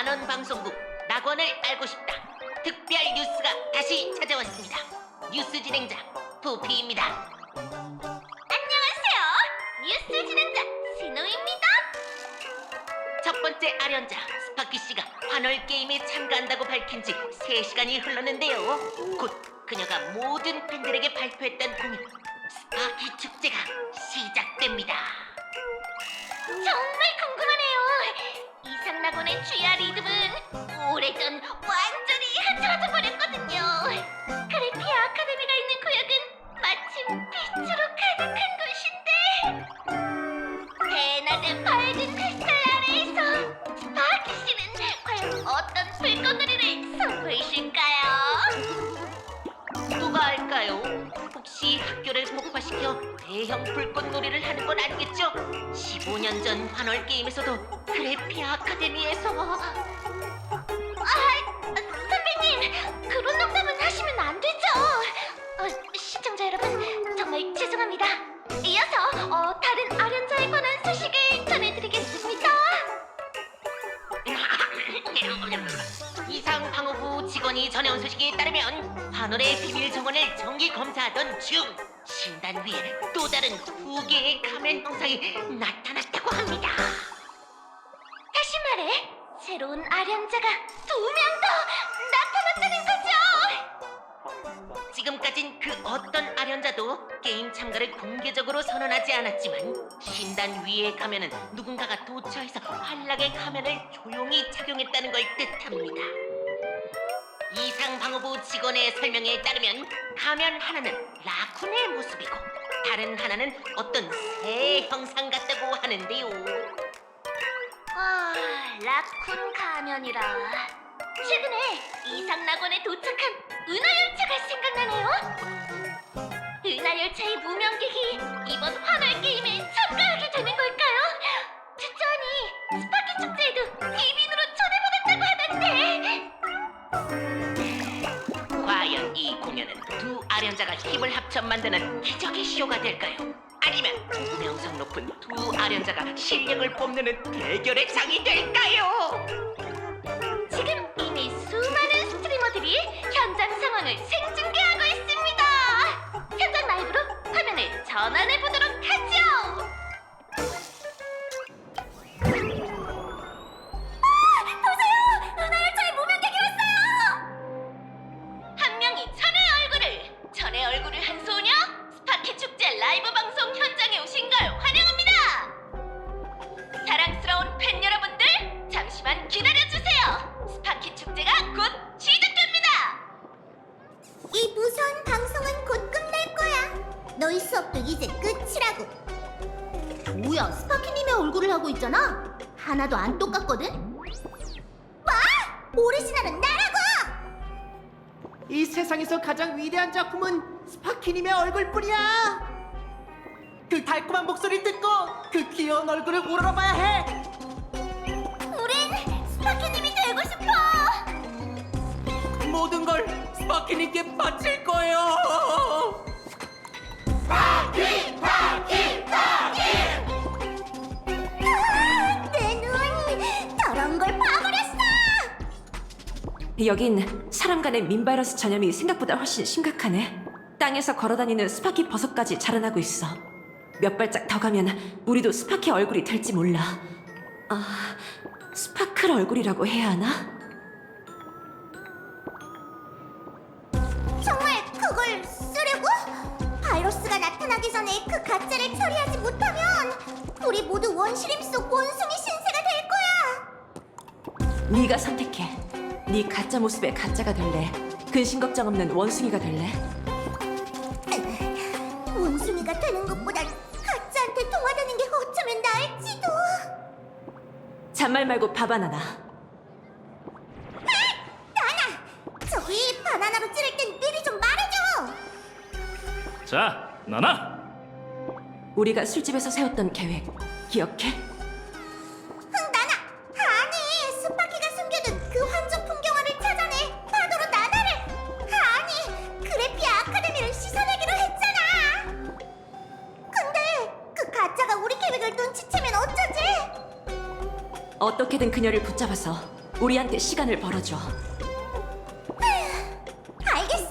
만원 방송국 낙원을 알고 싶다. 특별 뉴스가 다시 찾아왔습니다. 뉴스 진행자 푸피입니다. 안녕하세요. 뉴스 진행자 신우입니다. 첫 번째 아련자 스파키 씨가 환월 게임에 참가한다고 밝힌 지 3시간이 흘렀는데요. 곧 그녀가 모든 팬들에게 발표했던 공연 스파키 축제가 시작됩니다. 정말 궁금하네요. 이상낙원의 GR 리듬은 오래전 완전히 흐트러져 버렸거든요. 그래피아 아카데미가 있는 구역은 마침 빛으로 가득한 곳인데 대낮에 밝은 햇살 아래에서 스파키 씨는 과연 어떤 불꽃놀이를 선보이실까요? 누가 알까요? 혹시 학교를 폭파시켜 대형 불꽃놀이를 하는 건 아니겠죠? 15년 전 환월 게임에서도 그래피아 아카데미에서 선배님, 그런 농담은 하시면 안 되죠. 시청자 여러분, 정말 죄송합니다. 이어서 다른 아련자에 관한 소식을 전해드리겠습니다. 이상 방어부 직원이 전해온 소식에 따르면 환월의 비밀 정원을 정기 검사하던 중 신단 위에 또 다른 2개의 가면 형상이 나타났다고 합니다. 다시 말해, 새로운 아련자가 2명 더 나타났다는 거죠. 지금까진 그 어떤 아련자도 게임 참가를 공개적으로 선언하지 않았지만 신단 위에 가면은 누군가가 도처에서 환락의 가면을 조용히 착용했다는 걸 뜻합니다. 이상 방어부 직원의 설명에 따르면 가면 하나는 라쿤의 모습이고 다른 하나는 어떤 새 형상 같다고 하는데요. 라쿤 가면이라. 최근에 이상낙원에 도착한 은하열차가 생각나네요. 은하열차의 무명객이 이번 환월 게임에 참가하게 되는 걸까요? 듣자 하니 스파키 축제에도 비민으로 초대받았다고 하던데. 과연 이 공연은 2 아련자가 힘을 합쳐 만드는 기적의 쇼가 될까요? 아니면 명성 높은 2 아련자가 실력을 뽐내는 대결의 장이 될까요? 지금 이미 수많은 스트리머들이 현장 상황을 생중계하고 있습니다. 현장 라이브로 화면을 전환해 보도록 하죠. 보세요! 은하열차에 무명객이 왔어요! 한 명이 천의 얼굴을 한 소녀 스파키 축제 라이브 방송 현장에 오신 걸 환영합니다. 사랑스러운 팬 여러분들, 잠시만 기다려주세요. 스파키 축제가 곧 시작됩니다. 이 무서운 방송은 곧 끝날 거야. 너희 수업도 이제 끝이라고. 뭐야, 스파키님의 얼굴을 하고 있잖아. 하나도 안 똑같거든. 뭐? 오리지널은 나라고! 이 세상에서 가장 위대한 작품은 스파키님의 얼굴뿐이야. 그 달콤한 목소리 듣고 그 귀여운 얼굴을 우러러봐야 해. 우린 스파키님이 되고 싶어. 모든 걸 스파키님께 바칠 거예요. 내 눈, 더러운 걸 봐버렸어. 여긴 사람 간의 민바이러스 전염이 생각보다 훨씬 심각하네. 땅에서 걸어다니는 스파키 버섯까지 자라나고 있어. 몇 발짝 더 가면 우리도 스파키 얼굴이 될지 몰라. 스파클 얼굴이라고 해야 하나? 정말 그걸 쓰려고? 바이러스가 나타나기 전에 그 가짜를 처리하지 못하면 우리 모두 원시림 속 원숭이 신세가 될 거야. 네가 선택해. 네 가짜 모습의 가짜가 될래? 근심 걱정 없는 원숭이가 될래? 원숭이가 되는 것보단 가짜한테 동화되는 게 어쩌면 나을지도. 잔말 말고 밥 하나 나. 나나! 저기 바나나로 찌를 땐 미리 좀 말해줘! 자, 나나! 우리가 술집에서 세웠던 계획 기억해? 나나! 아니! 스파키가 숨겨둔 그 환청 풍경화를 찾아내 파도로 나나를! 아니! 그래피아 아카데미를 씻어내기로 했잖아! 근데 그 가짜가 우리 계획을 눈치채면 어쩌지? 어떻게든 그녀를 붙잡아서 우리한테 시간을 벌어줘. 알겠어.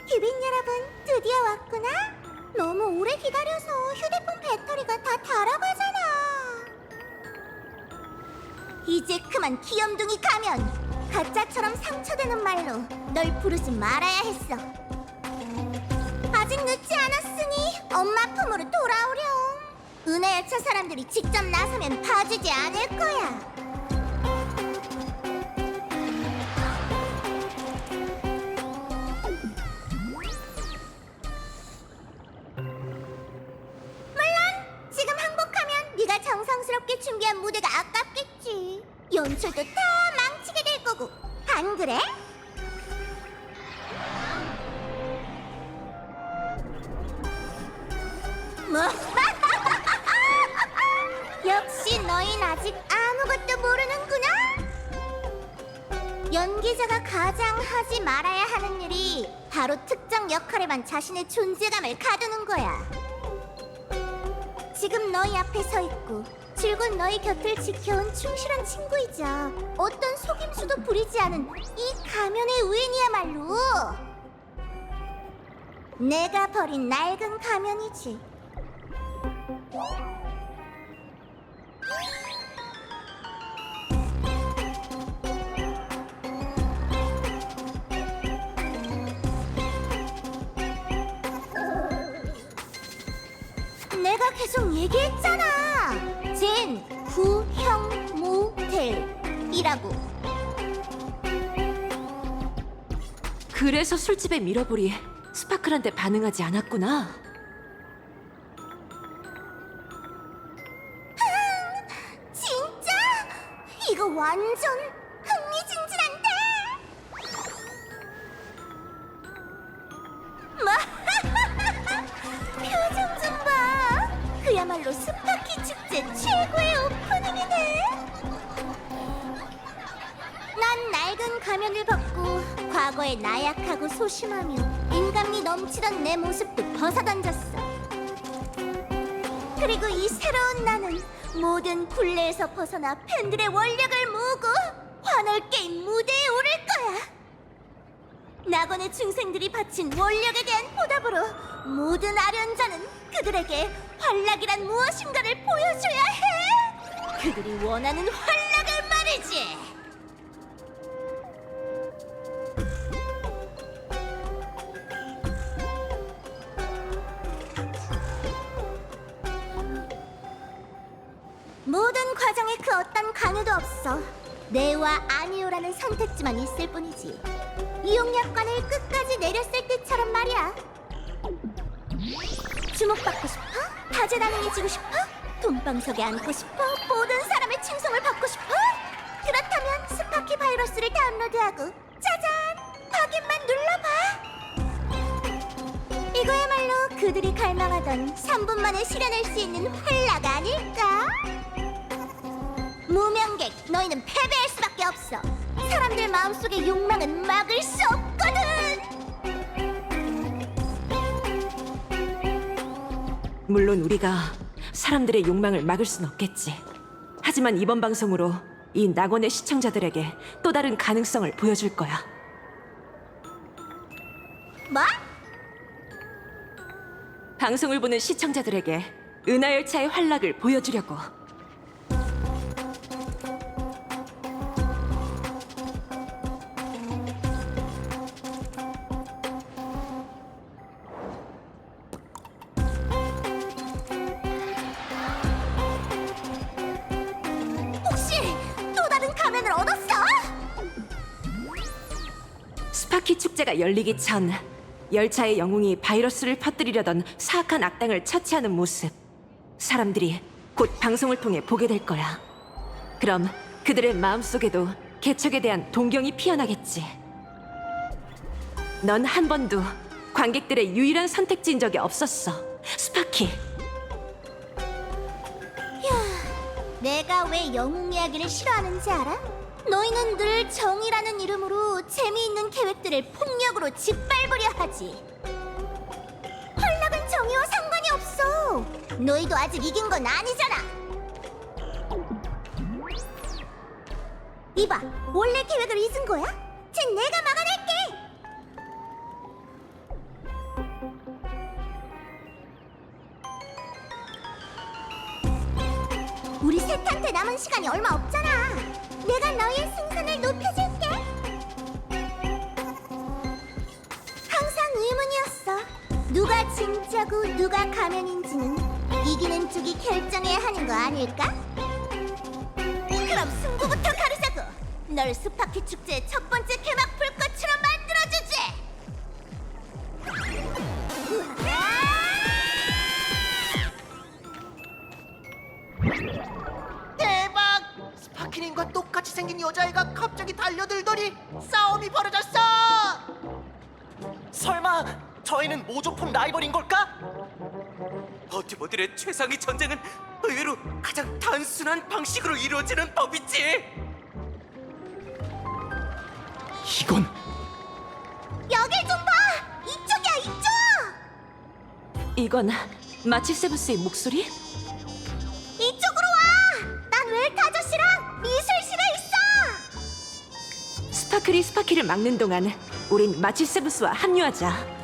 규빈 여러분, 드디어 왔구나. 너무 오래 기다려서 휴대폰 배터리가 다 닳아가잖아. 이제 그만 귀염둥이 가면. 가짜처럼 상처되는 말로 널 부르지 말아야 했어. 아직 늦지 않았으니 엄마 품으로 돌아오렴. 은혜 열차 사람들이 직접 나서면 봐주지 않을 거야. 지금 항복하면 네가 정성스럽게 준비한 무대가 아깝겠지. 연출도 다 망치게 될 거고. 안 그래? 뭐? 역시 너흰 아직 아무것도 모르는구나. 연기자가 가장 하지 말아야 하는 일이 바로 특정 역할에만 자신의 존재감을 가두는 거야. 지금 너희 앞에 서 있고 줄곧 너희 곁을 지켜온 충실한 친구이자 어떤 속임수도 부리지 않은 이 가면의 우인이야말로 내가 버린 낡은 가면이지. 내가 계속 얘기했잖아. 젠 구형 모델이라고. 그래서 술집에 밀어버리 스파클한테 반응하지 않았구나. 진짜? 이거 완전 흥미진진한데? 뭐? 표정 좀 봐. 그야말로 스파키 축제 최고의 오프닝이네. 난 낡은 가면을 벗고 과거의 나약하고 소심하며 인간미 넘치던 내 모습도 벗어던졌어. 그리고 이 새로운 나는 모든 굴레에서 벗어나 팬들의 원력을 모으고 환월 게임 무대에 오를 거야. 낙원의 중생들이 바친 원력에 대한 보답으로 모든 아련자는 그들에게 환락이란 무엇인가를 보여줘야 해. 그들이 원하는 환락을 말이지. 모든 과정에 그 어떤 강요도 없어. 네와 아니오라는 선택지만 있을 뿐이지. 이용약관을 끝까지 내렸을 때처럼 말이야. 주목받고 싶어? 다재다능해지고 싶어? 돈방석에 앉고 싶어? 모든 사람의 칭송을 받고 싶어? 그렇다면 스파키 바이러스를 다운로드하고 짜잔! 확인만 눌러봐! 이거야말로 그들이 갈망하던 3분 만에 실현할 수 있는 활락 아닐까? 무명객, 너희는 패배할 수밖에 없어. 사람들 마음속의 욕망은 막을 수 없거든. 물론 우리가 사람들의 욕망을 막을 순 없겠지. 하지만 이번 방송으로 이 낙원의 시청자들에게 또 다른 가능성을 보여줄 거야. 뭐? 방송을 보는 시청자들에게 은하열차의 활락을 보여주려고. 혹시 또 다른 가면을 얻었어? 스파키 축제가 열리기 전 열차의 영웅이 바이러스를 퍼뜨리려던 사악한 악당을 처치하는 모습. 사람들이 곧 방송을 통해 보게 될 거야. 그럼 그들의 마음속에도 개척에 대한 동경이 피어나겠지. 넌 한 번도 관객들의 유일한 선택지인 적이 없었어, 스파키. 내가 왜 영웅 이야기를 싫어하는지 알아? 너희는 늘 정의라는 이름으로 재미있는 계획들을 폭력으로 짓밟으려 하지. 헐락은 정의와 상관이 없어. 너희도 아직 이긴 건 아니잖아. 이봐, 원래 계획을 잊은 거야? 쟨 내가 막아낼게. 우리 셋한테 남은 시간이 얼마 없잖아. 내가 너희의 생산을 높여줄게. 항상 의문이었어. 누가 진짜고 누가 가면인지는 이기는 쪽이 결정해야 하는 거 아닐까? 그럼 승부부터 가르자고. 널 스파키 축제의 첫 번째 개막 불꽃으로 만들어주지. 대박! 스파키님과 똑같이 생긴 여자애가 갑자기 달려들더니 싸움이 벌어졌어! 설마 저희는 모조품 라이벌인 걸까? 버티버들의 최상위 전쟁은 의외로 가장 단순한 방식으로 이루어지는 법이지. 이건 여길 좀 봐! 이쪽이야, 이쪽! 이건 마치 세부스의 목소리? 이쪽으로 와! 난 웰트 아저씨랑 미술실에 있어! 스파클이 스파키를 막는 동안 우린 마치 세부스와 합류하자.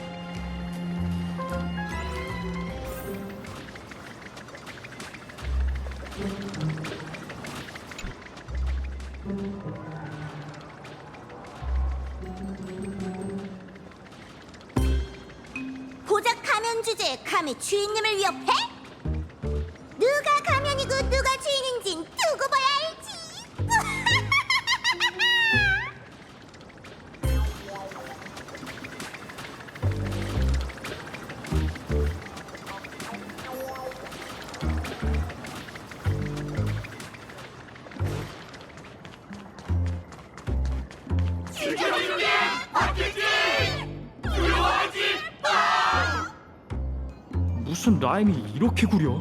고작 가면 주제에 감히 주인님을 위협해? 누가 가면이고 누가 주인인진 두고 봐야 알지. 무슨 라임이 이렇게 구려?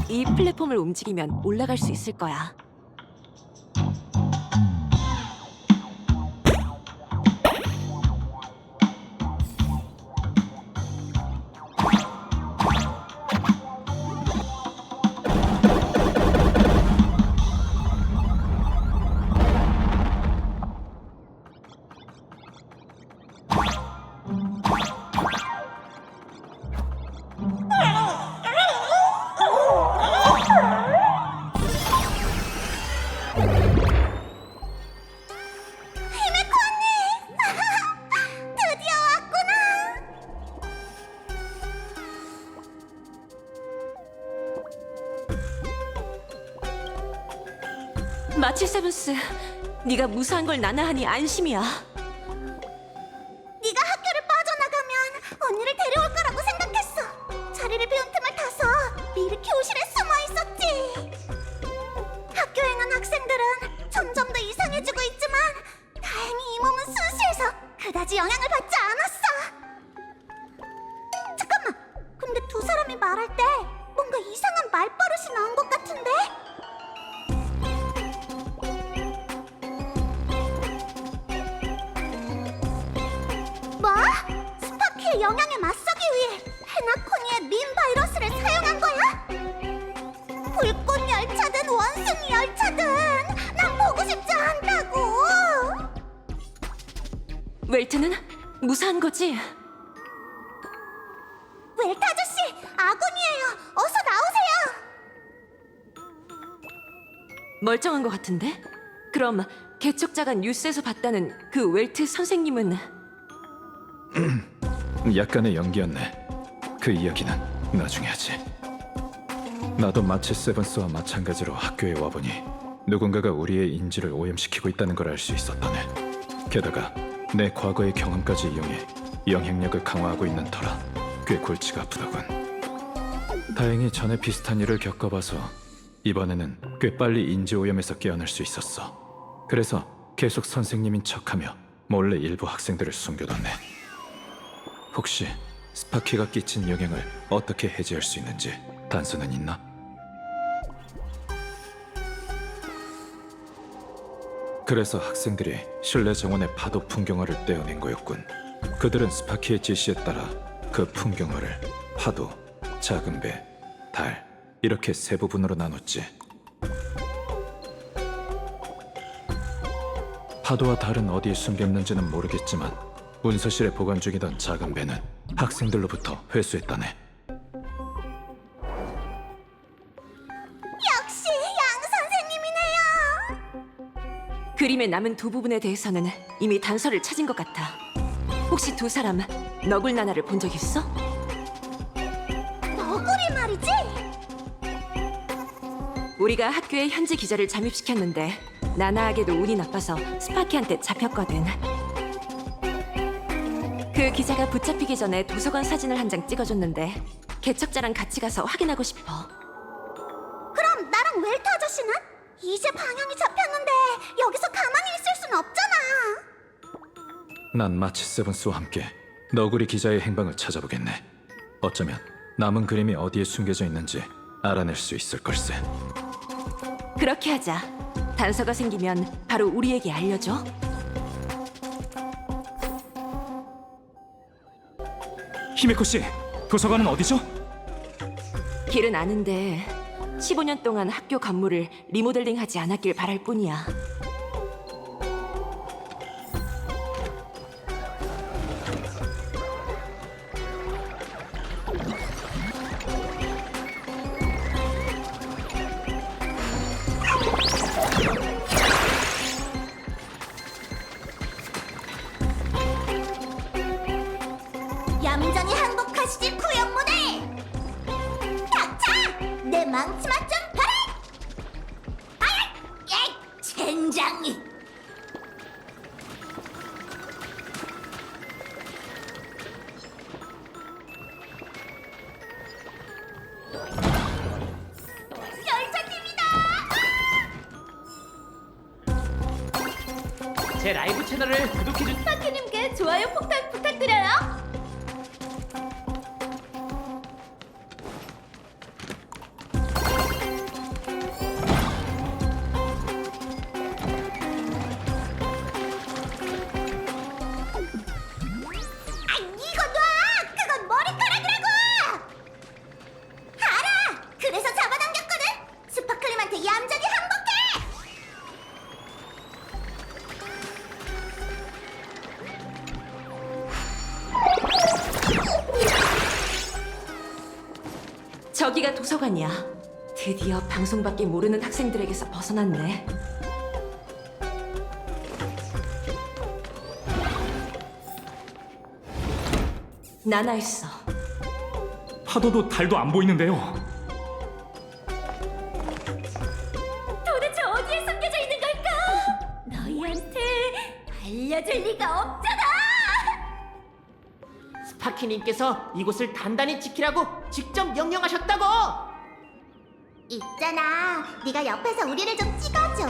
이 플랫폼을 움직이면 올라갈 수 있을 거야. 드디어 왔구나. 마치 세부스, 네가 무사한 걸 나나하니 안심이야. 네가 학교를 빠져나가면 언니를 데려올 거라고 생각했어. 자리를 비운 틈을 타서 미리 교실에 숨어 있었지. 학교에 있는 학생들은 점점 더 이상해지고 있지만 다행히 이 몸은 순수해서 그다지 영향을 받지 않았어. 잠깐만, 근데 두 사람이 말할 때 뭔가 이상한 말버릇이 나온 것 같은데? 뭐? 스파키의 영향에 맞서기 위해 헤나코니의 민 바이러스를 사용한 거야? 불꽃 열차든 원숭이 열차든 난 보고 싶지 않다고. 웰트는 무사한 거지? 웰트 아저씨, 아군이에요. 어서 나오세요. 멀쩡한 것 같은데? 그럼 개척자가 뉴스에서 봤다는 그 웰트 선생님은 약간의 연기였네. 그 이야기는 나중에 하지. 나도 마치 세븐스와 마찬가지로 학교에 와보니 누군가가 우리의 인지를 오염시키고 있다는 걸 알 수 있었다네. 게다가 내 과거의 경험까지 이용해 영향력을 강화하고 있는 터라 꽤 골치가 아프더군. 다행히 전에 비슷한 일을 겪어봐서 이번에는 꽤 빨리 인지오염에서 깨어날 수 있었어. 그래서 계속 선생님인 척하며 몰래 일부 학생들을 숨겨뒀네. 혹시 스파키가 끼친 영향을 어떻게 해제할 수 있는지 단서는 있나? 그래서 학생들이 실내 정원의 파도 풍경화를 떼어낸 거였군. 그들은 스파키의 지시에 따라 그 풍경화를 파도, 작은 배, 달 이렇게 세 부분으로 나눴지. 파도와 달은 어디에 숨겼는지는 모르겠지만 문서실에 보관 중이던 작은 배는 학생들로부터 회수했다네. 역시 양 선생님이네요. 그림의 남은 두 부분에 대해서는 이미 단서를 찾은 것 같아. 혹시 두 사람 너굴 나나를 본 적 있어? 너구리 말이지? 우리가 학교에 현지 기자를 잠입시켰는데 나나에게도 운이 나빠서 스파키한테 잡혔거든. 그 기자가 붙잡히기 전에 도서관 사진을 한 장 찍어줬는데 개척자랑 같이 가서 확인하고 싶어. 그럼 나랑 웰트 아저씨는? 이제 방향이 잡혔는데 여기서 가만히 있을 순 없잖아. 난 마치 세븐스와 함께 너구리 기자의 행방을 찾아보겠네. 어쩌면 남은 그림이 어디에 숨겨져 있는지 알아낼 수 있을 걸세. 그렇게 하자. 단서가 생기면 바로 우리에게 알려줘. 히메코 씨, 도서관은 어디죠? 길은 아는데 15년 동안 학교 건물을 리모델링하지 않았길 바랄 뿐이야. 얌전히 항복하시지 구형모델. 닥쳐! 내 망치 맛 좀 봐라. 아야! 야! 젠장이. 제 라이브 채널을 구독해주. 스파키님께 좋아요 폭탄 부탁드려요. 아, 이거 놔! 그건 머리카락이라고! 알아! 그래서 잡아당겼거든! 스파클림한테 얌전히 항복해! 저기가 도서관이야. 드디어 방송밖에 모르는 학생들에게서 벗어났네. 나나 있어. 파도도 달도 안 보이는데요. 도대체 어디에 숨겨져 있는 걸까? 너희한테 알려줄 리가 없잖아. 스파키님께서 이곳을 단단히 지키라고 직접 명령하셨다고. 있잖아, 네가 옆에서 우리를 좀 찍어줘.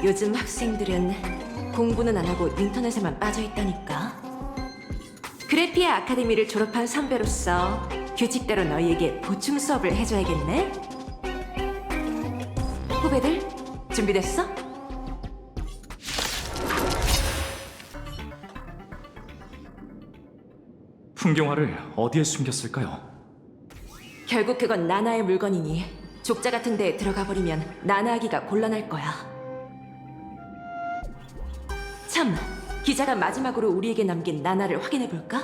요즘 학생들은 공부는 안 하고 인터넷에만 빠져 있다니까. 그래피아 아카데미를 졸업한 선배로서 규칙대로 너희에게 보충 수업을 해줘야겠네. 후배들 준비됐어? 풍경화를 어디에 숨겼을까요? 결국 그건 나나의 물건이니 족자 같은 데에 들어가 버리면 나나하기가 곤란할 거야. 참, 기자가 마지막으로 우리에게 남긴 나나를 확인해 볼까?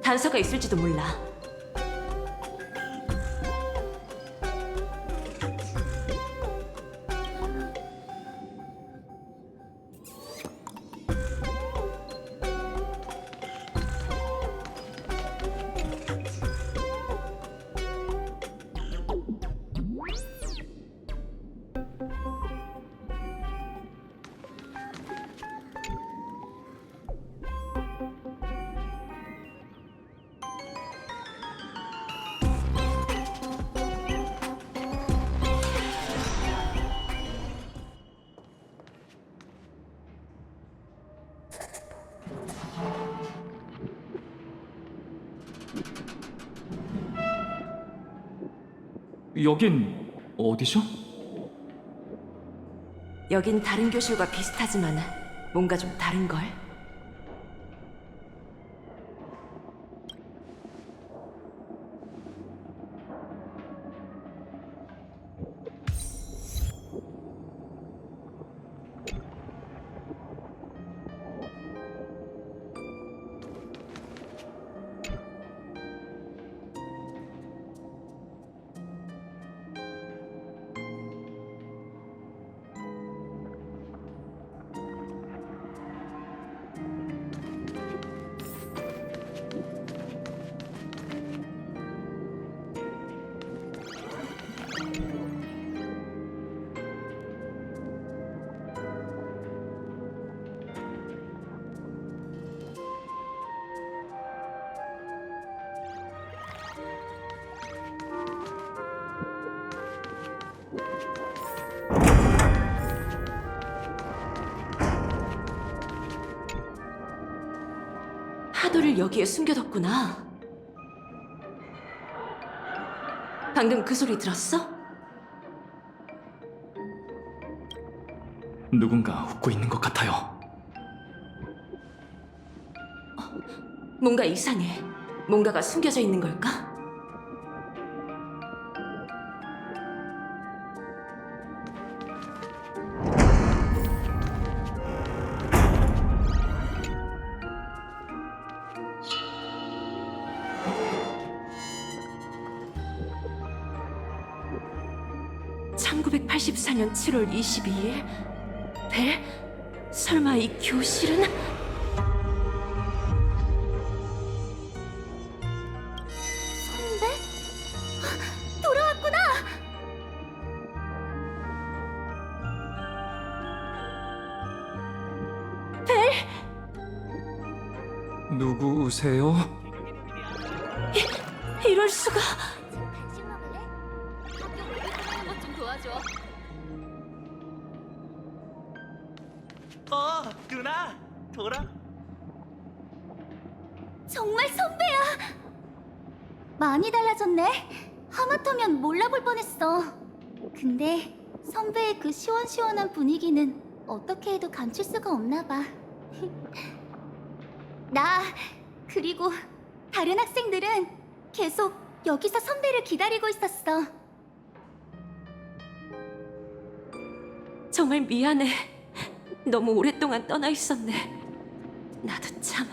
단서가 있을지도 몰라. 여긴 어디죠? 여긴 다른 교실과 비슷하지만 뭔가 좀 다른걸? 파도를 여기에 숨겨뒀구나. 방금 그 소리 들었어? 누군가 웃고 있는 것 같아요. 뭔가 이상해. 뭔가가 숨겨져 있는 걸까? (1984년 7월 22일) 벨? 설마 이 교실은? 선배? 돌아왔구나! 누구세요? 이럴 수가. 간식 먹을래? 학교 우리 것좀 도와줘. 누나 돌아. 정말 선배야! 많이 달라졌네. 하마터면 몰라볼 뻔했어. 근데 선배의 그 시원시원한 분위기는 어떻게 해도 감출 수가 없나 봐. 나 그리고 다른 학생들은 계속 여기서 선배를 기다리고 있었어. 정말 미안해. 너무 오랫동안 떠나 있었네. 나도 참,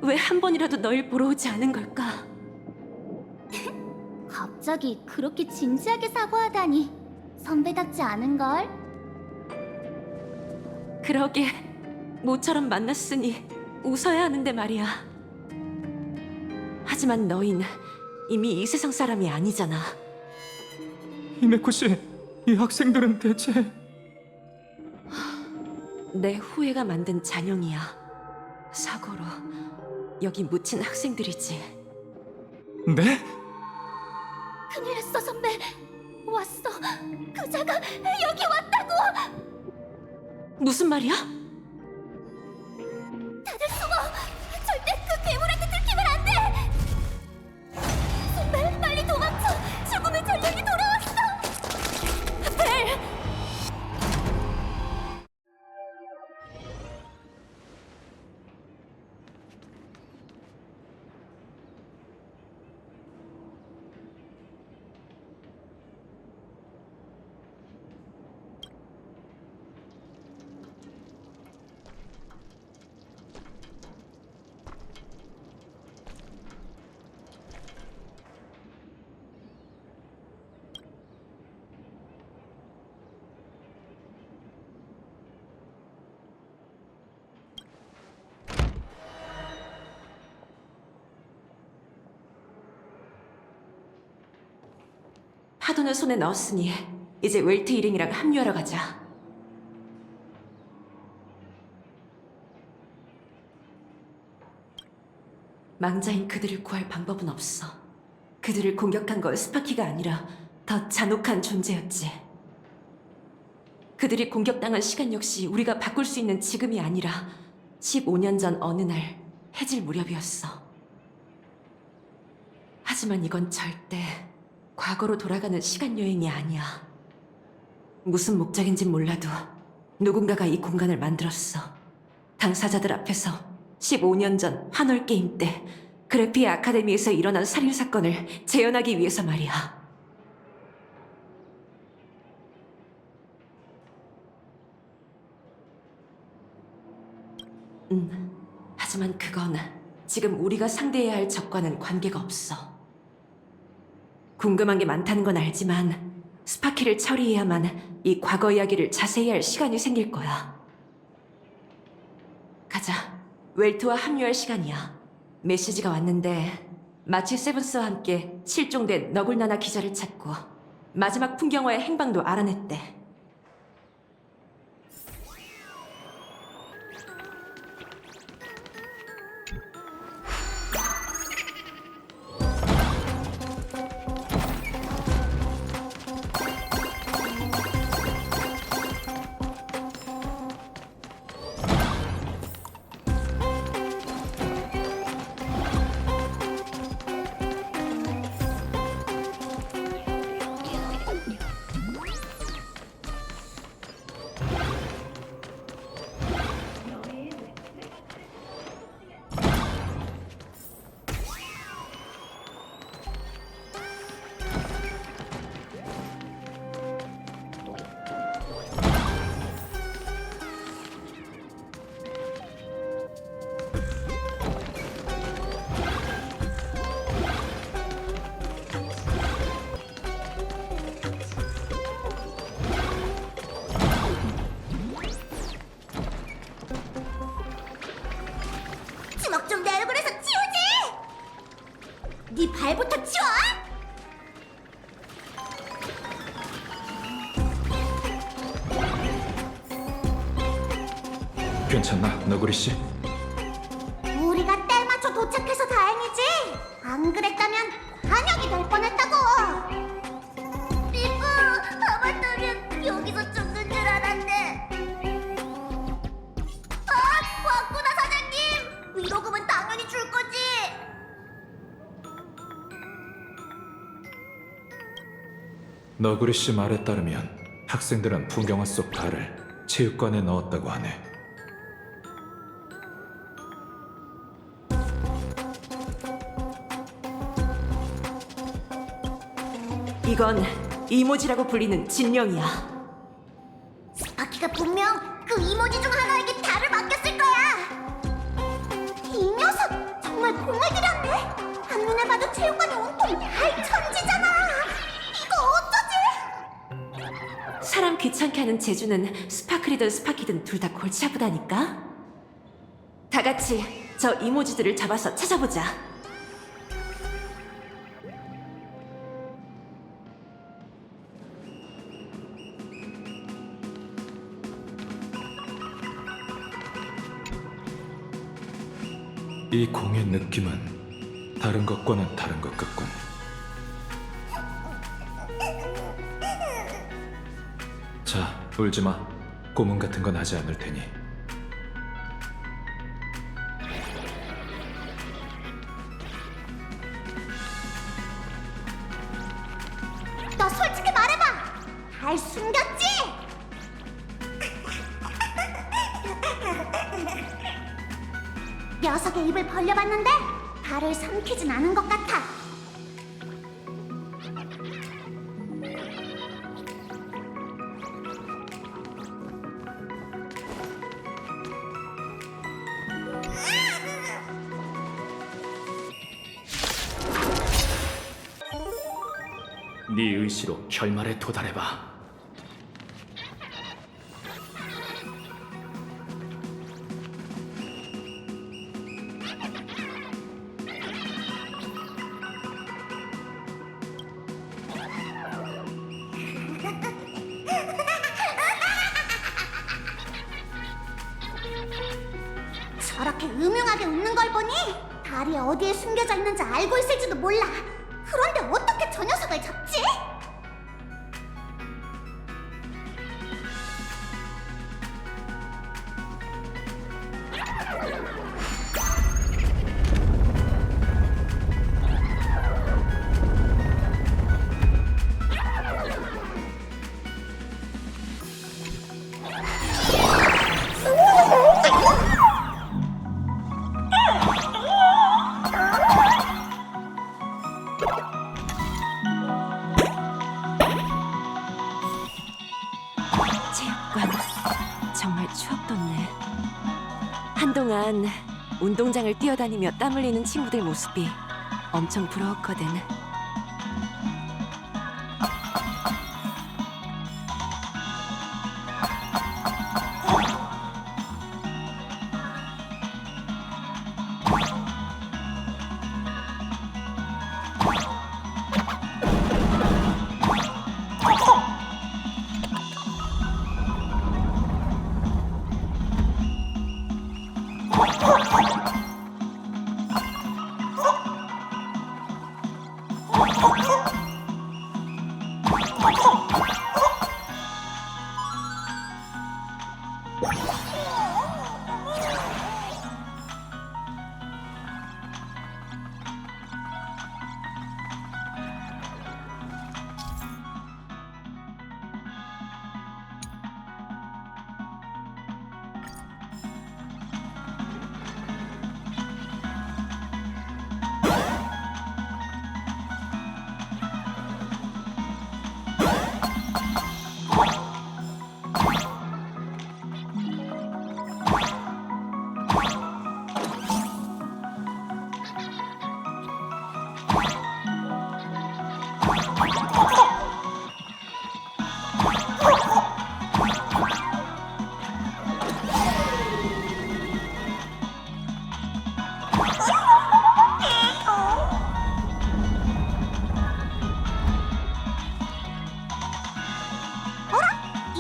왜 한 번이라도 널 보러 오지 않은 걸까? 갑자기 그렇게 진지하게 사과하다니 선배답지 않은걸? 그러게, 모처럼 만났으니 웃어야 하는데 말이야. 하지만 너흰 이미 이 세상 사람이 아니잖아. 히메코 씨, 이 학생들은 대체... 내 후회가 만든 잔영이야. 사고로 여기 묻힌 학생들이지. 네? 큰일 났어 선배. 왔어. 그자가 여기 왔다고. 무슨 말이야? 다들 숨어. 절대 그 괴물한테 들키면 안 돼. 선배 빨리 도망쳐. 죽음의 전력이 돌아왔어. 벨. 파도는 손에 넣었으니 이제 웰트 일행이랑 합류하러 가자. 망자인 그들을 구할 방법은 없어. 그들을 공격한 건 스파키가 아니라 더 잔혹한 존재였지. 그들이 공격당한 시간 역시 우리가 바꿀 수 있는 지금이 아니라 15년 전 어느 날 해질 무렵이었어. 하지만 이건 절대 과거로 돌아가는 시간 여행이 아니야. 무슨 목적인진 몰라도 누군가가 이 공간을 만들었어. 당사자들 앞에서 15년 전 환월 게임 때 그래피아 아카데미에서 일어난 살인 사건을 재현하기 위해서 말이야. 하지만 그건 지금 우리가 상대해야 할 적과는 관계가 없어. 궁금한 게 많다는 건 알지만 스파키를 처리해야만 이 과거 이야기를 자세히 할 시간이 생길 거야. 가자. 웰트와 합류할 시간이야. 메시지가 왔는데 마치 세븐스와 함께 실종된 너굴나나 기자를 찾고 마지막 풍경화의 행방도 알아냈대. 주먹 좀 내 얼굴에서 치우지! 네 발부터 치워! 괜찮나, 너구리 씨? 우리가 때 맞춰 도착해서 다행이지. 안 그랬다면 반역이 될 뻔했다고. 리프, 하마터면 여기서 죽는 줄 알았네. 아, 왔구나 사장님. 위로금은 당연히 줄 거지. 너구리 씨 말에 따르면 학생들은 풍경화 속 달을 체육관에 넣었다고 하네. 이건 이모지라고 불리는 진령이야. 스파키가 분명 그 이모지 중 하나에게 달을 맡겼을 거야. 이 녀석 정말 공을 들였네. 한눈에 봐도 체육관이 온통 달 천지잖아. 이거 어쩌지? 사람 귀찮게 하는 재주는 스파클이든 스파키든 둘 다 골치 아프다니까? 다 같이 저 이모지들을 잡아서 찾아보자. 이 공의 느낌은 다른 것과는 다른 것 같군. 자, 울지 마. 고문 같은 건 하지 않을 테니. 너 솔직히 말해봐. 달 숨겼지? 녀석의 입을 벌려봤는데 달을 삼키진 않은 것 같아. 네 의지로 결말에 도달해봐. 저렇게 음흉하게 웃는 걸 보니 달이 어디에 숨겨져 있는지 알고 있을지도 몰라. 그런데 어떻게 저 녀석을 잡지? 습관 정말 추억 돋네. 한동안 운동장을 뛰어다니며 땀 흘리는 친구들 모습이 엄청 부러웠거든.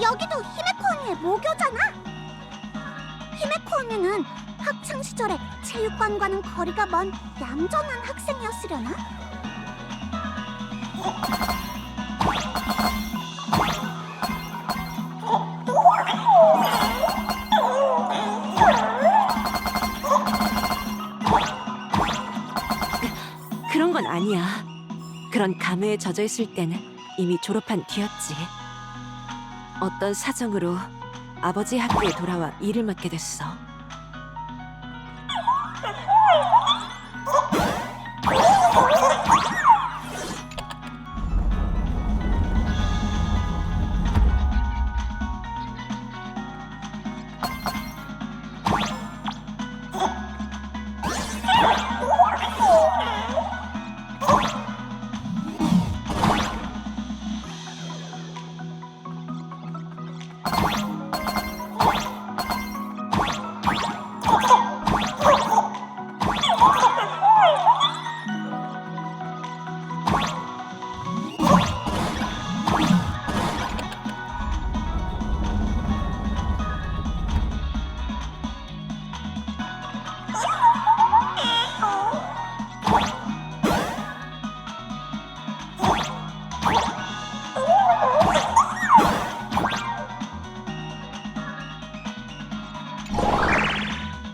여기도 히메코 언니의 모교잖아. 히메코 언니는 학창 시절에 체육관과는 거리가 먼 얌전한 학생이었으려나? 그런 건 아니야. 그런 감회에 젖어 있을 때는 이미 졸업한 뒤였지. 어떤 사정으로 아버지 학교에 돌아와 일을 맡게 됐어.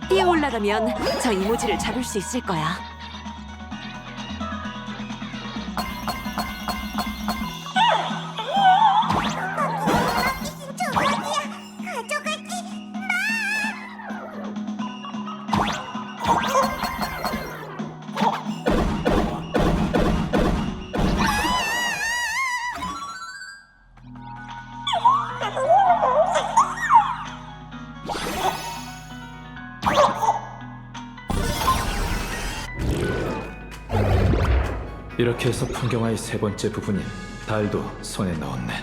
뛰어 올라가면 저 이모지를 잡을 수 있을 거야. 이렇게 해서 풍경화의 세 번째 부분인 달도 손에 넣었네.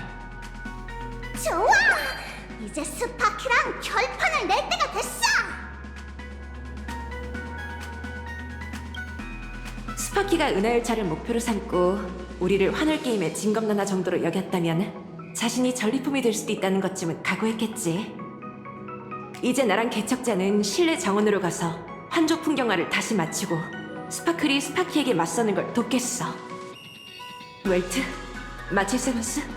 좋아! 이제 스파키랑 결판을 낼 때가 됐어! 스파키가 은하열차를 목표로 삼고 우리를 환월게임의 징검다나 정도로 여겼다면 자신이 전리품이 될 수도 있다는 것쯤은 각오했겠지. 이제 나랑 개척자는 실내 정원으로 가서 환조 풍경화를 다시 마치고 스파클이 스파키에게 맞서는 걸 돕겠어. 웰트, 마치 세븐스,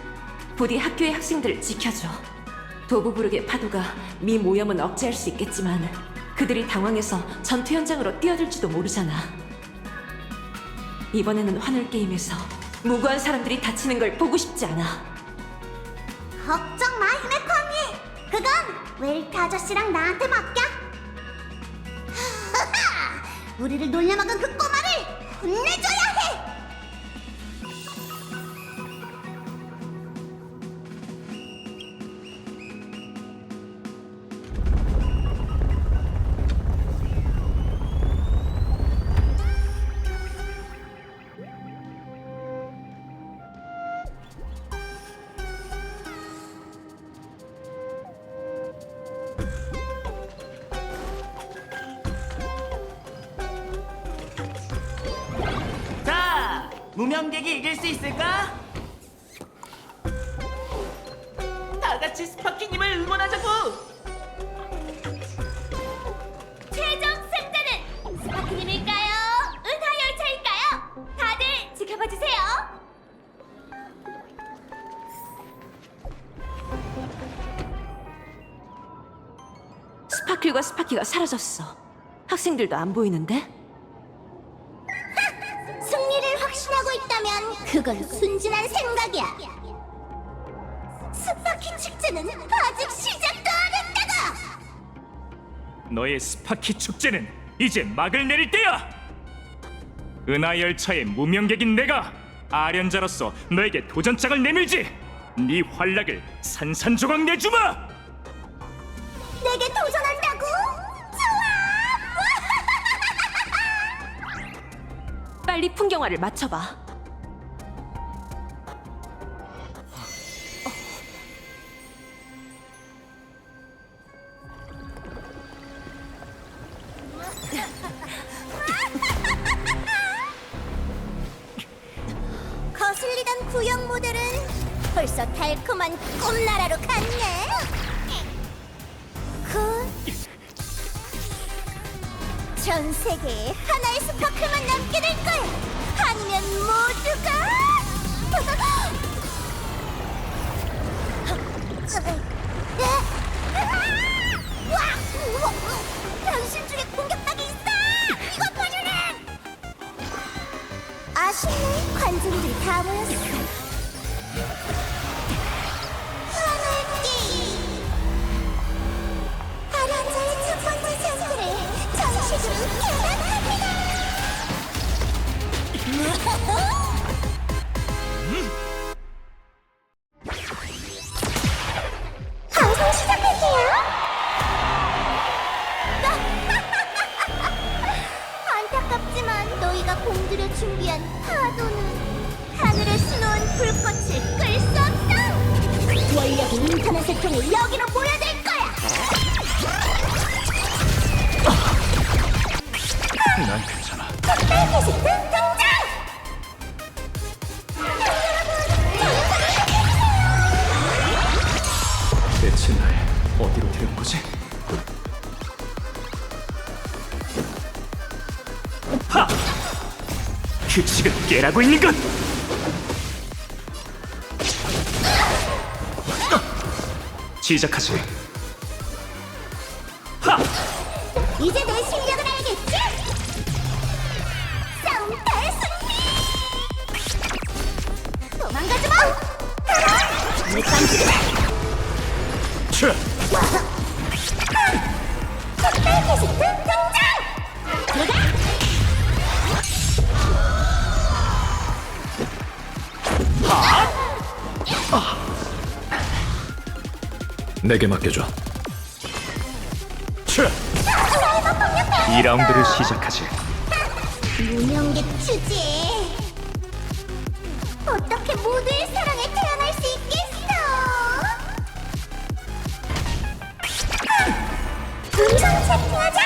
부디 학교의 학생들을 지켜줘. 도부부르의 파도가 미 모염은 억제할 수 있겠지만 그들이 당황해서 전투 현장으로 뛰어들지도 모르잖아. 이번에는 환월게임에서 무고한 사람들이 다치는 걸 보고 싶지 않아. 걱정 마, 히메코 언니! 그건 웰트 아저씨랑 나한테 맡겨! 우리를 놀려먹은 그 꼬마를 혼내줘야 해! 무명객이 이길 수 있을까? 다 같이 스파키님을 응원하자고! 최종 승자는 스파키님일까요? 은하열차일까요? 다들 지켜봐 주세요. 스파클과 스파키가 사라졌어. 학생들도 안 보이는데? 승리를 확신하고 있다면 그건 순진한 생각이야. 스파키 축제는 아직 시작도 안 했다고! 너의 스파키 축제는 이제 막을 내릴 때야. 은하열차의 무명객인 내가 아련자로서 너에게 도전장을 내밀지. 네 활락을 산산조각 내주마. 내게 도전한다고? 빨리 풍경화를 맞춰봐. 거슬리던 구형 모델은 벌써 달콤한 꿈나라로 갔네. 전 세계에 하나의 스파클만 남게 될 거야. 아니면 모두가 변신 중에 공격당이 있어. 이것 봐주네. 아쉽네. 관중들이 다 모였어. 하늘 게임. 아련자의 첫 번째 전투를 정식으로 개단합니다. 방송 시작할게요. 안타깝지만 너희가 공들여 준비한 파도는 하늘에 수놓은 불꽃을 끌 수 없어. 원력이 인터넷을 통해 여기로 모여들 거야. 난 괜찮아. 흑백 등장! 대체 날 어디로 데려온 거지? 하! 규칙을 깨라고 있는 것! 시작하지. 하! 이제 내 실력을 알겠지? 싸움 대승리! 도망가지 마! 내 깜찍이 차! 흑백 등장! 내게 맡겨줘. 차! 2라운드를 시작하지. 무명객 주제. 어떻게 모두의 사랑에 태어날 수 있겠어? 음성 채팅하자.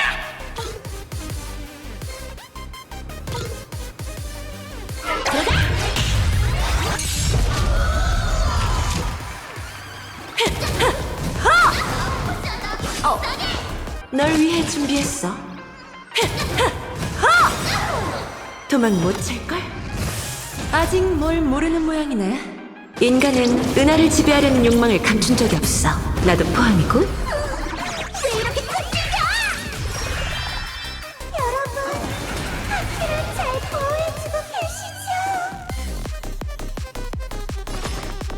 널 위해 준비했어. 도망 못 찰걸? 아직 뭘 모르는 모양이네. 인간은 은하를 지배하려는 욕망을 감춘 적이 없어. 나도 포함이고. 왜 이렇게 끈질겨? 여러분, 학교를 잘 보호해주고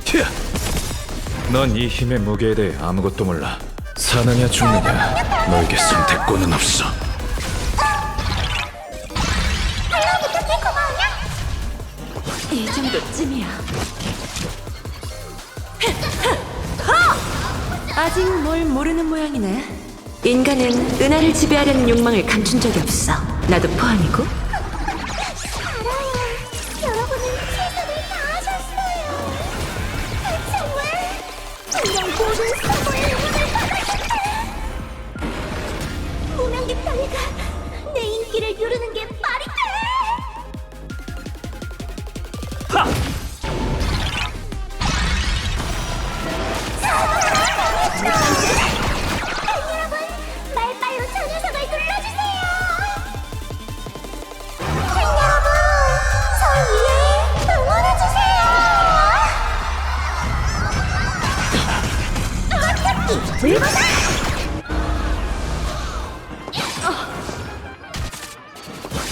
계시죠? 넌 이 힘의 무게에 대해 아무것도 몰라. 사느냐 죽느냐 너에게 선택권은 없어. 부탁해 고마우냐? 이 정도쯤이야. 아직 뭘 모르는 모양이네. 인간은 은하를 지배하려는 욕망을 감춘 적이 없어. 나도 포함이고. 알아요. 여러분은 최선을 다하셨어요. 정말 이런 모든 사고의 응원을 받았는데 무명객 따위가 내 인기를 누르는 게 말이 돼?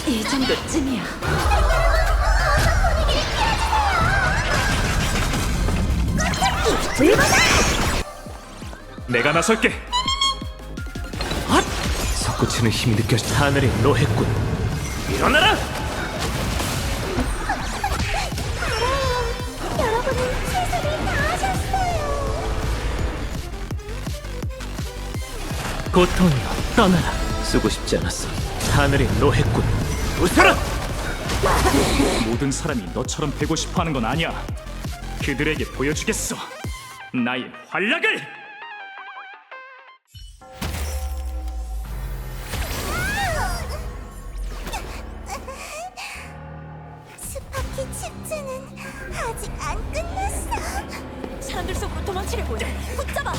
이 정도쯤이야. 내가 나설게. 솟구치는 힘이 느껴져. 하늘의 노획군. 일어나라! 여러분은 최선을 다하셨어요. 고통이여 떠나라. 쓰고 싶지 않았어. 하늘의 노획군. 웃어라! 모든 사람이 너처럼 되고 싶어하는 건 아니야. 그들에게 보여주겠어. 나의 활약을. 스파키 축제는 아직 안 끝났어. 사람들 속으로 도망치려고 해. 붙잡아.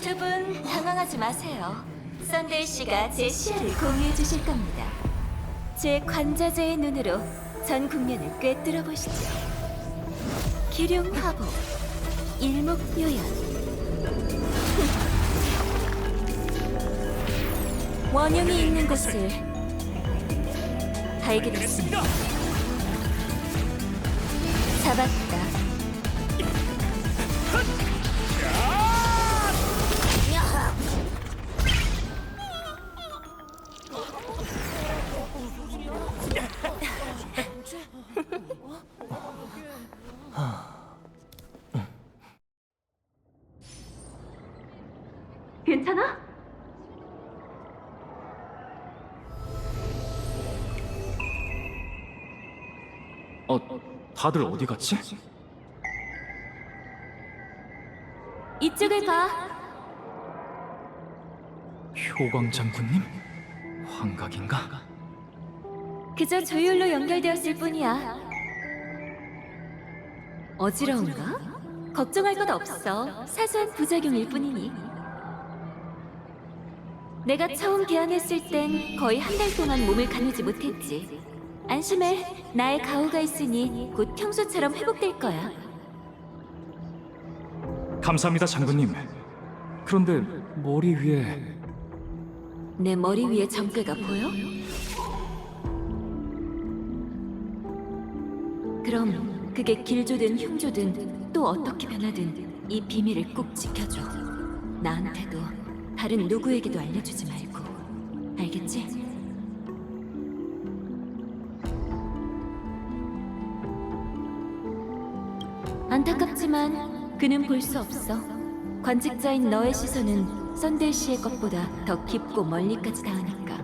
두 분 당황하지 마세요. 썬데이 씨가 제 시야를 공유해 주실 겁니다. 제 관자재의 눈으로 전 국면을 꿰뚫어 보시죠. 기룡화보, 일목요연. 원흉이 있는 곳을 발견했습니다. 잡았다. 괜찮아? 다들 어디 갔지? 이쪽을 봐. 효광 장군님? 환각인가? 그저 조율로 연결되었을 뿐이야. 어지러운가? 걱정할 것 없어. 사소한 부작용일 뿐이니. 내가 처음 개항했을 땐 거의 한 달 동안 몸을 가누지 못했지. 안심해. 나의 가호가 있으니 곧 평소처럼 회복될 거야. 감사합니다, 장군님. 그런데 머리 위에 내 머리 위에 점괘가 보여? 그럼 그게 길조든 흉조든 또 어떻게 변하든 이 비밀을 꼭 지켜줘. 나한테도 다른 누구에게도 알려주지 말고. 알겠지? 안타깝지만 그는 볼 수 없어. 관직자인 너의 시선은 썬데이 씨의 것보다 더 깊고 멀리까지 닿으니까.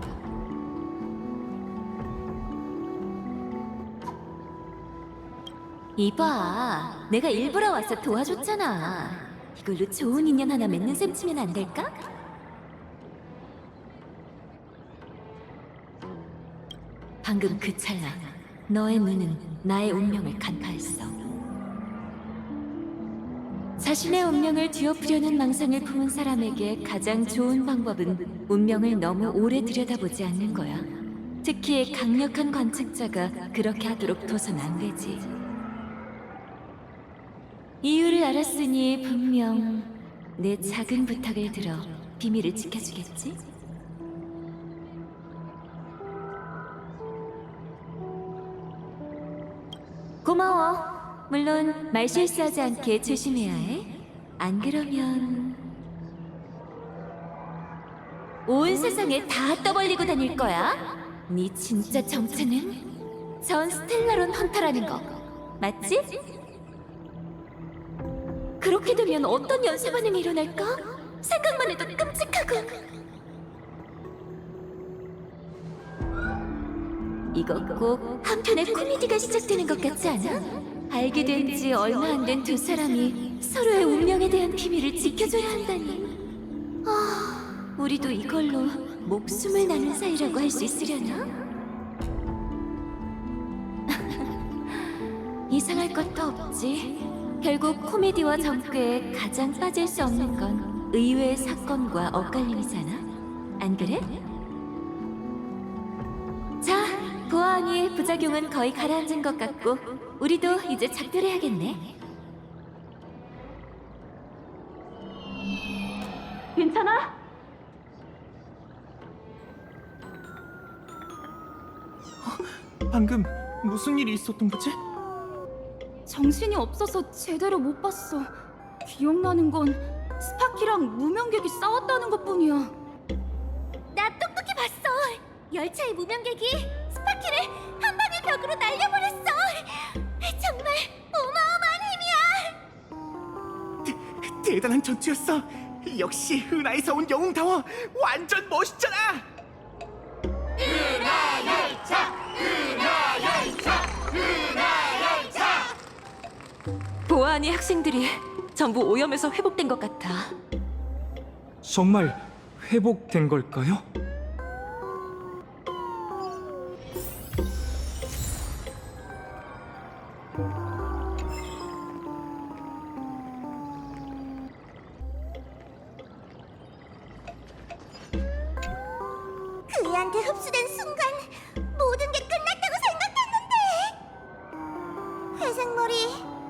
이봐, 내가 일부러 와서 도와줬잖아. 이걸로 좋은 인연 하나 맺는 셈 치면 안 될까? 방금 그 찰나 너의 눈은 나의 운명을 간파했어. 자신의 운명을 뒤엎으려는 망상을 품은 사람에게 가장 좋은 방법은 운명을 너무 오래 들여다보지 않는 거야. 특히 강력한 관측자가 그렇게 하도록 둬선 안 되지. 이유를 알았으니 분명 내 작은 부탁을 들어 비밀을 지켜주겠지? 고마워. 물론 말 실수하지 않게 조심해야 해. 안 그러면 온 세상에 다 떠벌리고 다닐 거야. 네 진짜 정체는 전 스텔라론 헌터라는 거 맞지? 그렇게 되면 어떤 연쇄 반응이 일어날까? 생각만 해도 끔찍하고. 이거 꼭 한편의 코미디가 시작되는 것 같지 않아? 알게 된 지 얼마 안 된 두 사람이 서로의 운명에 대한 비밀을 지켜줘야 한다니. 우리도 이걸로 목숨을 나눈 사이라고 할 수 있으려나? 이상할 것도 없지. 결국 코미디와 정크에 가장 빠질 수 없는 건 의외의 사건과 엇갈림이잖아. 안 그래? 자, 보아하니 부작용은 거의 가라앉은 것 같고 우리도 이제 작별해야겠네. 괜찮아? 방금 무슨 일이 있었던 거지? 정신이 없어서 제대로 못 봤어. 기억나는 건 스파키랑 무명객이 싸웠다는 것뿐이야. 나 똑똑히 봤어. 열차의 무명객이 스파키를 한 방의 벽으로 날려버렸어. 정말 어마어마한 힘이야. 대단한 전투였어. 역시 은하에서 온 영웅다워. 완전 멋있잖아. 보아하니 학생들이 전부 오염에서 회복된 것 같아. 정말 회복된 걸까요? 그애한테 흡수된 순간 모든 게 끝났다고 생각했는데. 회색머리,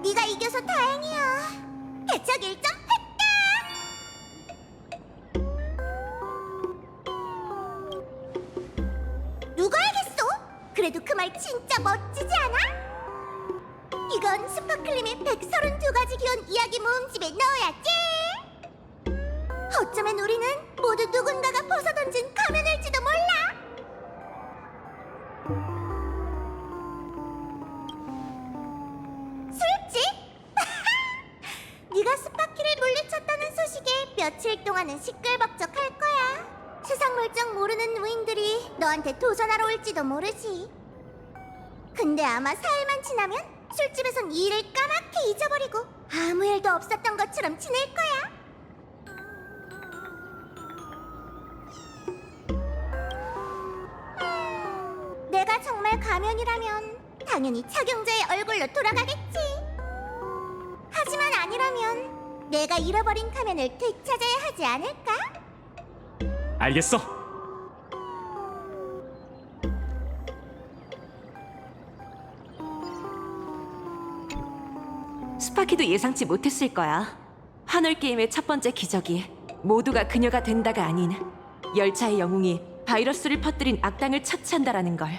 네가 이겨서 다행이야. 개척 1점 했다. 누가 알겠어? 그래도 그 말 진짜 멋지지 않아? 이건 스파클림의 132가지 기원 이야기 모음집에 넣어야지. 어쩌면 우리는 모두 누군가가 벗어던진 가면일지도 몰라. 술집? 네가 스파키를 물리쳤다는 소식에 며칠 동안은 시끌벅적할 거야. 세상 물정 모르는 무인들이 너한테 도전하러 올지도 모르지. 근데 아마 사흘만 지나면 술집에선 이 일을 까맣게 잊어버리고 아무 일도 없었던 것처럼 지낼 거야. 내가 정말 가면이라면 당연히 착용자의 얼굴로 돌아가겠지. 하지만 아니라면 내가 잃어버린 가면을 되찾아야 하지 않을까? 알겠어. 스파키도 예상치 못했을 거야. 하늘 게임의 첫 번째 기적이 모두가 그녀가 된다가 아닌 열차의 영웅이 바이러스를 퍼뜨린 악당을 처치한다라는 걸.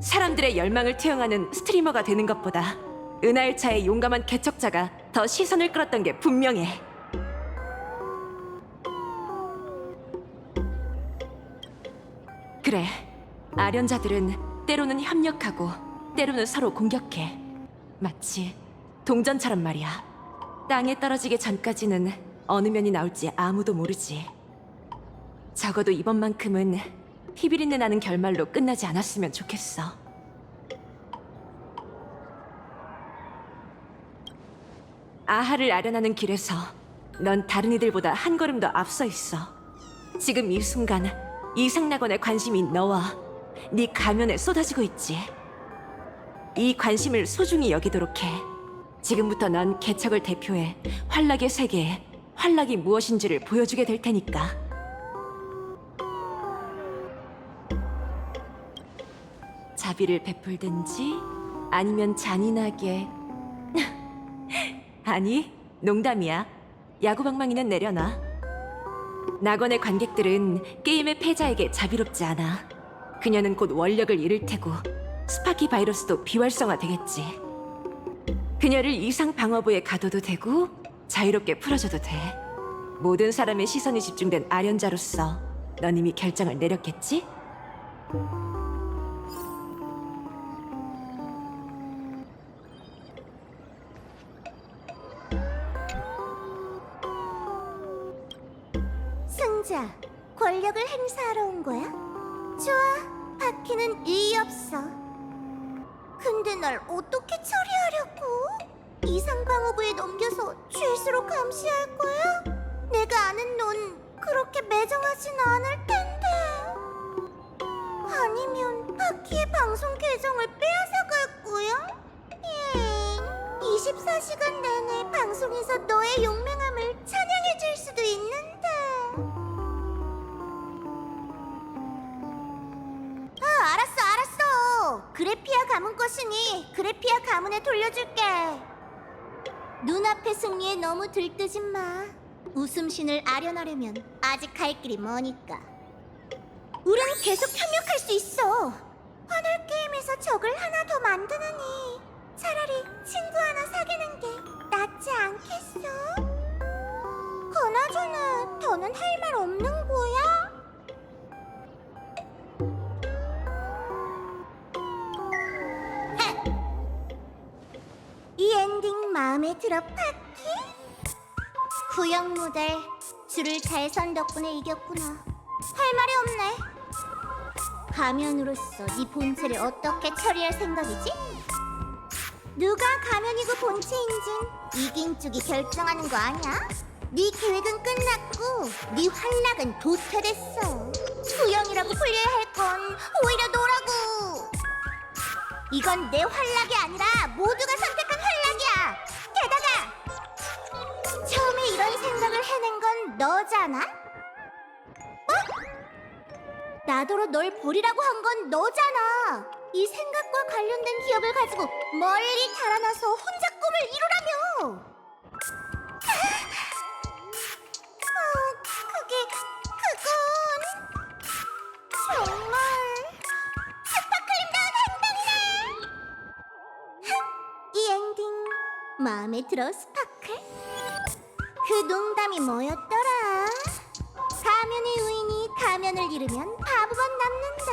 사람들의 열망을 투영하는 스트리머가 되는 것보다 은하열차의 용감한 개척자가 더 시선을 끌었던 게 분명해. 그래, 아련자들은 때로는 협력하고 때로는 서로 공격해. 마치 동전처럼 말이야. 땅에 떨어지기 전까지는 어느 면이 나올지 아무도 모르지. 적어도 이번만큼은 피비린내 나는 결말로 끝나지 않았으면 좋겠어. 아하를 아련하는 길에서 넌 다른 이들보다 한 걸음 더 앞서 있어. 지금 이 순간 이상낙원의 관심이 너와 네 가면에 쏟아지고 있지. 이 관심을 소중히 여기도록 해. 지금부터 넌 개척을 대표해 환락의 세계에 환락이 무엇인지를 보여주게 될 테니까. 자비를 베풀든지 아니면 잔인하게 아니, 농담이야. 야구방망이는 내려놔. 낙원의 관객들은 게임의 패자에게 자비롭지 않아. 그녀는 곧 원력을 잃을 테고 스파키 바이러스도 비활성화되겠지. 그녀를 이상 방어부에 가둬도 되고 자유롭게 풀어줘도 돼. 모든 사람의 시선이 집중된 아련자로서 넌 이미 결정을 내렸겠지? 승자, 권력을 행사하러 온 거야? 좋아, 바퀴는 이의 없어. 근데 날 어떻게 처리하려고? 이상방어부에 넘겨서 죄수로 감시할 거야? 내가 아는 넌 그렇게 매정하진 않을 텐데. 아니면 바퀴의 방송 계정을 빼앗아갈 거야? 이 24시간 내내 방송에서 너의 용맹함을 찬양해줄 수도 있는데. 알았어. 그래피아 가문 것이니 그래피아 가문에 돌려줄게. 눈앞의 승리에 너무 들뜨지 마. 웃음신을 아련하려면 아직 갈 길이 머니까. 우린 계속 협력할 수 있어. 화늘 게임에서 적을 하나 더 만드느니 차라리 친구 하나 사귀는 게 낫지 않겠어? 그나저나 더는 할 말 없는 거야? 이 엔딩 마음에 들어, 파키? 구형 모델 줄을 잘 선 덕분에 이겼구나. 할 말이 없네. 가면으로서 네 본체를 어떻게 처리할 생각이지? 누가 가면이고 본체인진 이긴 쪽이 결정하는 거 아니야? 네 계획은 끝났고 네 활락은 도태됐어. 구형이라고 불려야 할 건 오히려 너라고. 이건 내 활락이 아니라 모두가 선택한 활락이야. 게다가 처음에 이런 생각을 해낸 건 너잖아? 나더러 널 버리라고 한 건 너잖아. 이 생각과 관련된 기억을 가지고 멀리 달아나서 혼자 꿈을 이루라며. 그건 정말 스파클림다운 행동이네. 이 엔딩 마음에 들어, 스파클? 그 농담이 뭐였더라? 가면의 우인이 가면을 잃으면 바보만 남는다.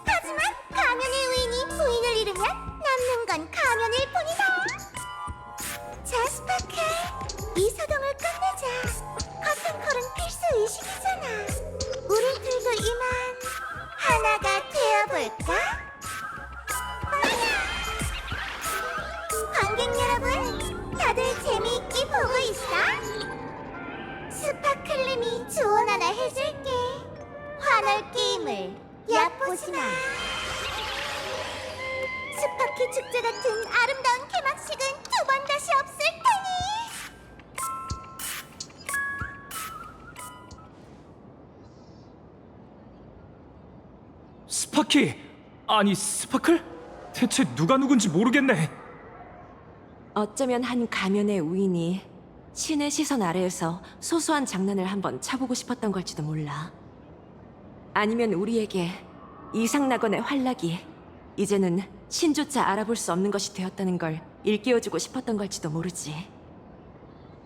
하지만 가면의 우인이 부인을 잃으면 남는 건 가면일 뿐이다. 자, 스파클, 이 소동을 끝내자. 커튼콜은 필수 의식이잖아. 우리들도 이만 하나가 되어볼까? 관객 여러분, 다들 재미있게 보고 있어? 스파클림이 조언 하나 해줄게. 화날 게임을 얕보지 마. 스파키 축제 같은 아름다운 개막식은 두 번 다시 없을 테니. 스파키! 아니 스파클? 대체 누가 누군지 모르겠네. 어쩌면 한 가면의 우인이 신의 시선 아래에서 소소한 장난을 한번 쳐보고 싶었던 걸지도 몰라. 아니면 우리에게 이상낙원의 활락이 이제는 신조차 알아볼 수 없는 것이 되었다는 걸 일깨워주고 싶었던 걸지도 모르지.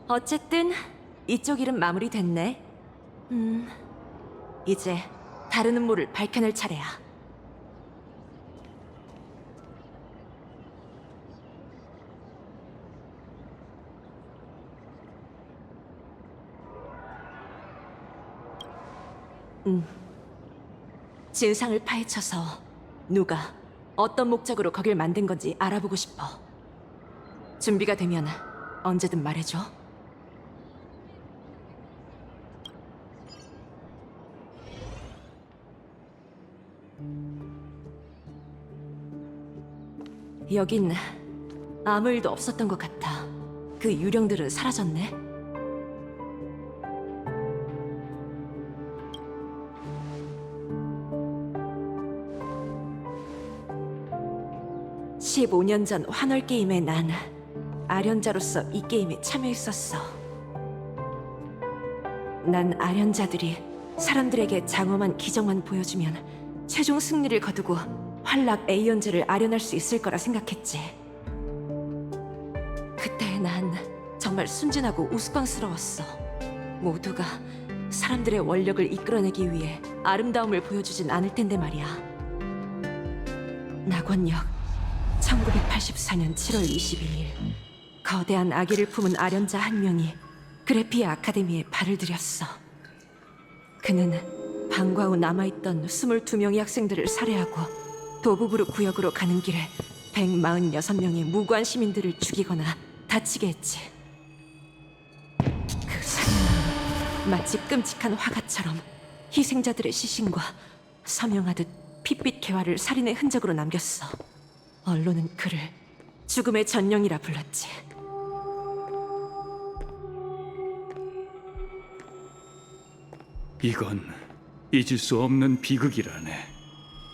어쨌든 이쪽 일은 마무리됐네. 이제 다른 음모를 밝혀낼 차례야. 진상을 파헤쳐서 누가 어떤 목적으로 거길 만든 건지 알아보고 싶어. 준비가 되면 언제든 말해줘. 여긴 아무 일도 없었던 것 같아. 그 유령들은 사라졌네. (15년) 전 환월 게임에 난 아련자로서 이 게임에 참여했었어. 난 아련자들이 사람들에게 장엄한 기적만 보여주면 최종 승리를 거두고 환락 A연제를 아련할 수 있을 거라 생각했지. 그때 난 정말 순진하고 우스꽝스러웠어. 모두가 사람들의 원력을 이끌어내기 위해 아름다움을 보여주진 않을 텐데 말이야. 낙원역 1984년 7월 22일 거대한 아기를 품은 아련자 한 명이 그래피아 아카데미에 발을 들였어. 그는 방과 후 남아있던 22명의 학생들을 살해하고 도부부르 구역으로 가는 길에 146명의 무고한 시민들을 죽이거나 다치게 했지. 그 살인은 마치 끔찍한 화가처럼 희생자들의 시신과 서명하듯 핏빛 개화를 살인의 흔적으로 남겼어. 언론은 그를 죽음의 전령이라 불렀지. 이건 잊을 수 없는 비극이라네.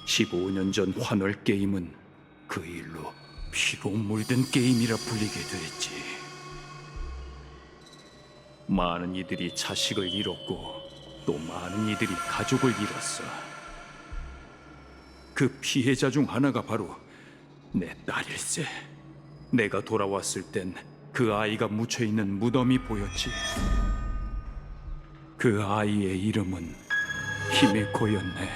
15년 전 환월 게임은 그 일로 피로 물든 게임이라 불리게 됐지. 많은 이들이 자식을 잃었고 또 많은 이들이 가족을 잃었어. 그 피해자 중 하나가 바로 내 딸일세. 내가 돌아왔을 땐 그 아이가 묻혀있는 무덤이 보였지. 그 아이의 이름은 히메코였네.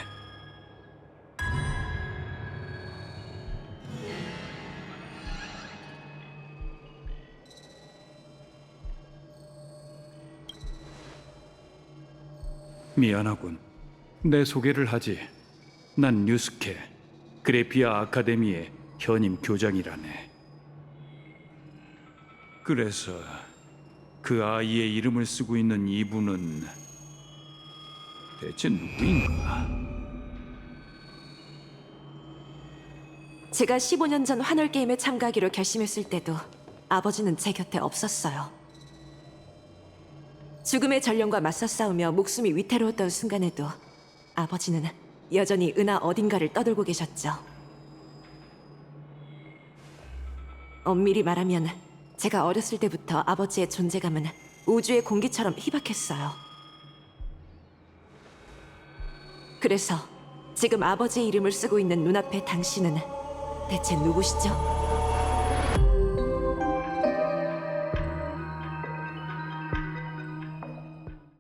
미안하군. 내 소개를 하지. 난 뉴스케, 그래피아 아카데미의 현임 교장이라네. 그래서 그 아이의 이름을 쓰고 있는 이분은 대체 누구인가? 제가 15년 전 환월 게임에 참가하기로 결심했을 때도 아버지는 제 곁에 없었어요. 죽음의 전령과 맞서 싸우며 목숨이 위태로웠던 순간에도 아버지는 여전히 은하 어딘가를 떠돌고 계셨죠. 엄밀히 말하면 제가 어렸을 때부터 아버지의 존재감은 우주의 공기처럼 희박했어요. 그래서 지금 아버지의 이름을 쓰고 있는 눈앞의 당신은 대체 누구시죠?